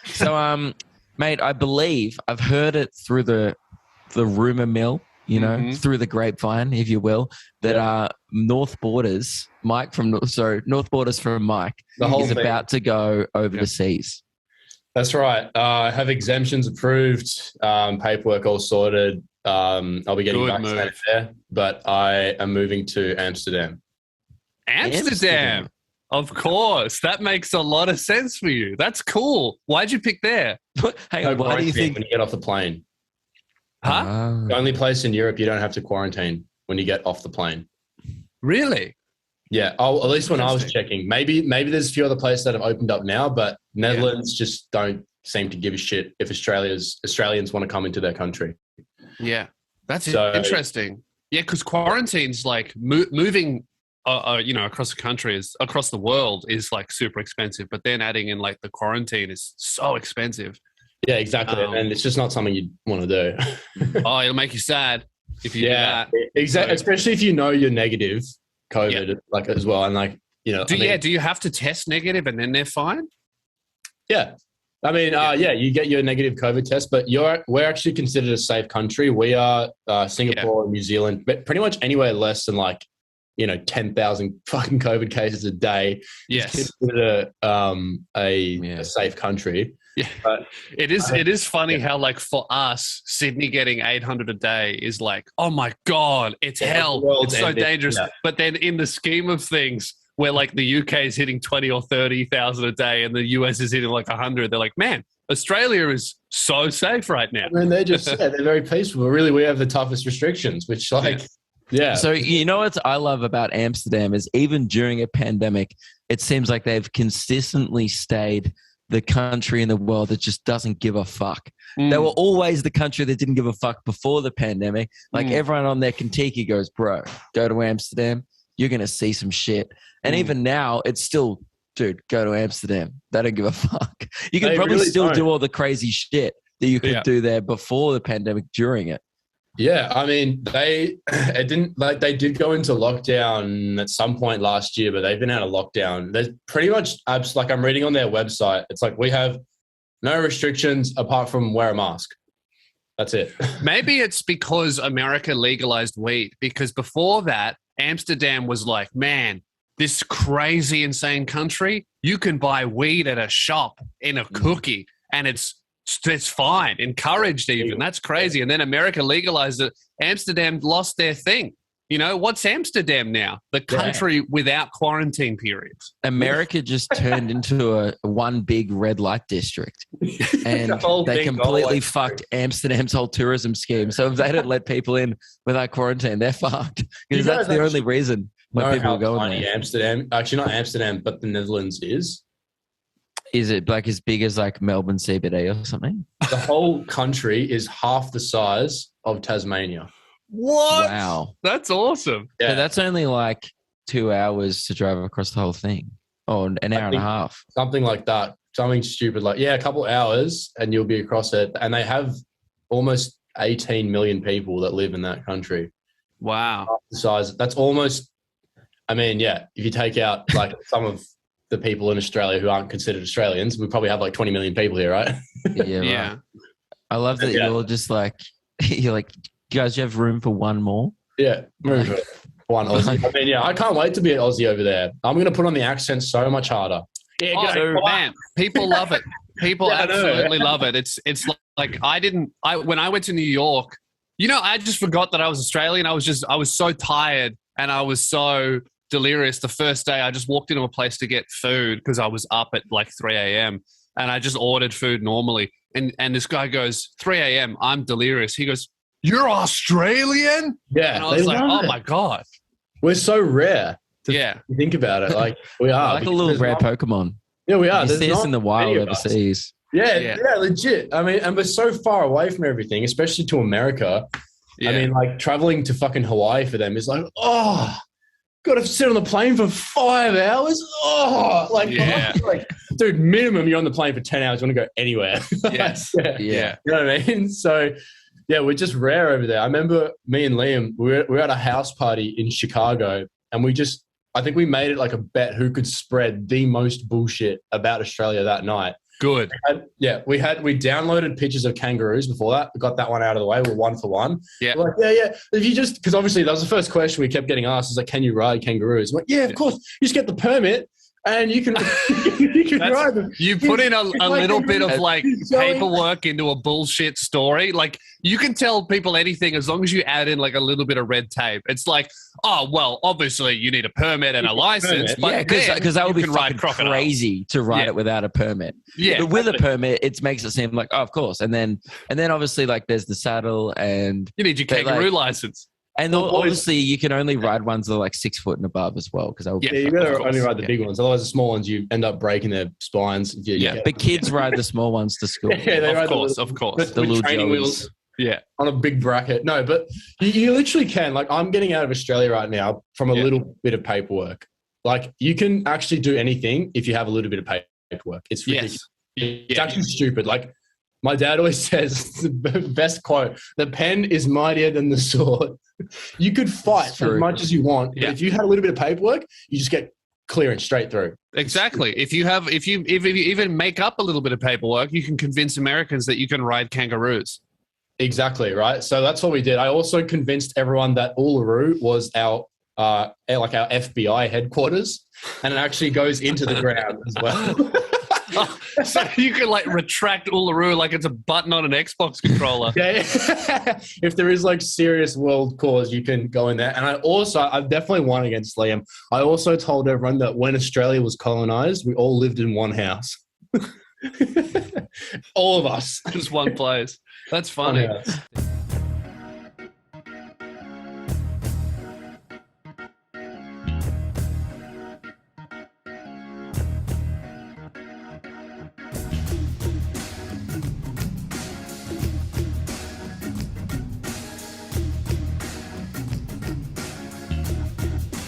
So, mate, I believe I've heard it through the rumor mill, through the grapevine, if you will, that North Borders, North Borders from Mike The whole is thing. about to go over the seas. That's right. I have exemptions approved, paperwork all sorted. I'll be getting vaccinated there, but I am moving to Amsterdam. Amsterdam. Of course. That makes a lot of sense for you. That's cool. Why'd you pick there? Hang on, why do you think when you get off the plane? Huh? The only place in Europe you don't have to quarantine when you get off the plane. Really? Yeah. Oh, at least when I was checking. Maybe there's a few other places that have opened up now, but Netherlands just don't seem to give a shit if Australians want to come into their country. Yeah. That's interesting. Yeah, because quarantine's like moving across the country across the world is like super expensive, but then adding in like the quarantine is so expensive. Yeah, exactly. And it's just not something you'd want to do. It'll make you sad if you do that. Exactly. Especially if you know you're negative COVID, like as well. And like, do you have to test negative and then they're fine? Yeah. I mean, you get your negative COVID test, but we're actually considered a safe country. We are Singapore and New Zealand, but pretty much anywhere less than 10,000 fucking COVID cases a day. Yes. It's considered a safe country. Yeah. But it is funny how like for us, Sydney getting 800 a day is like, oh my God, it's hell. It's so dangerous. Yeah. But then in the scheme of things, where like the UK is hitting 20 or 30,000 a day and the US is hitting like 100, they're like, man, Australia is so safe right now. And they're just, they're very peaceful. Really, we have the toughest restrictions, which yeah. So what I love about Amsterdam is even during a pandemic, it seems like they've consistently stayed the country in the world that just doesn't give a fuck. They were always the country that didn't give a fuck before the pandemic. Like everyone on their Kentucky goes, bro, go to Amsterdam. You're going to see some shit. And even now, it's still, dude, go to Amsterdam. They don't give a fuck. You can probably really still do all the crazy shit that you could do there before the pandemic, during it. Yeah, I mean, they did go into lockdown at some point last year, but they've been out of lockdown. There's pretty much, like I'm reading on their website, it's like we have no restrictions apart from wear a mask. That's it. Maybe it's because America legalized weed, because before that, Amsterdam was like, man, this crazy, insane country, you can buy weed at a shop in a cookie and it's fine, encouraged even. That's crazy. And then America legalized it. Amsterdam lost their thing. What's Amsterdam now? The country without quarantine periods. America just turned into a one big red light district. And they completely fucked Amsterdam's whole tourism scheme. So if they don't let people in without quarantine, they're fucked. Because that's the only reason why people are going there. Amsterdam, actually not Amsterdam, but the Netherlands is. Is it like as big as like Melbourne CBD or something? The whole country is half the size of Tasmania. What? Wow. That's awesome. Yeah. So that's only like 2 hours to drive across the whole thing. Oh, an hour and a half. Something like that. Something stupid like, a couple hours and you'll be across it. And they have almost 18 million people that live in that country. Wow. Half the size. That's almost, if you take out like some of the people in Australia who aren't considered Australians, we probably have like 20 million people here, right? Yeah. Right. I love that you're just like, you're like, guys, you have room for one more? Yeah, room for one Aussie. I mean, I can't wait to be an Aussie over there. I'm going to put on the accent so much harder. Yeah, man, people love it. People absolutely love it. It's like when I went to New York, I just forgot that I was Australian. I was so tired and I was so delirious. The first day I just walked into a place to get food because I was up at like 3 a.m. and I just ordered food normally. And this guy goes, 3 a.m., I'm delirious. He goes, you're Australian? Yeah. And I was like, oh my God. We're so rare. Think about it. Like we are. Like a little rare Pokemon. Yeah, we are. You see us in the wild overseas. Yeah, legit. I mean, and we're so far away from everything, especially to America. Yeah. I mean, like traveling to fucking Hawaii for them is like, got to sit on the plane for 5 hours. Dude, minimum you're on the plane for 10 hours. You want to go anywhere. Yes. You know what I mean? So, we're just rare over there. I remember me and Liam, we were at a house party in Chicago and I think we made it like a bet who could spread the most bullshit about Australia that night. Good. We downloaded pictures of kangaroos before that. We got that one out of the way. We're 1 for 1. Yeah. We're like, yeah. If you just, because obviously that was the first question we kept getting asked is like, can you ride kangaroos? I'm like, yeah, of course. You just get the permit and you can ride them. You put in a little bit of like paperwork into a bullshit story. Like you can tell people anything as long as you add in like a little bit of red tape. It's like, oh, well, obviously you need a permit and a license. But because that would be fucking crazy to ride it without a permit. Yeah. But with a permit, it makes it seem like, oh, of course. And then obviously like there's the saddle and you need your kangaroo license. And obviously, you can only ride ones that are like 6 foot and above as well. Because you better only ride the big ones. Otherwise, the small ones, you end up breaking their spines. But kids ride the small ones to school. They ride of course. The little training wheels. Yeah. On a big bracket. No, but you literally can. Like, I'm getting out of Australia right now from a little bit of paperwork. Like, you can actually do anything if you have a little bit of paperwork. It's ridiculous. It's actually stupid. Like, my dad always says the best quote: "The pen is mightier than the sword." You could fight as much as you want, but if you had a little bit of paperwork, you just get clearance straight through. Exactly. If you even make up a little bit of paperwork, you can convince Americans that you can ride kangaroos. Exactly right. So that's what we did. I also convinced everyone that Uluru was our FBI headquarters, and it actually goes into the ground as well. So you can like retract Uluru like it's a button on an Xbox controller. Yeah. If there is like serious world cause, you can go in there. And I've definitely won against Liam. I also told everyone that when Australia was colonized, we all lived in one house. All of us. Just one place. That's funny.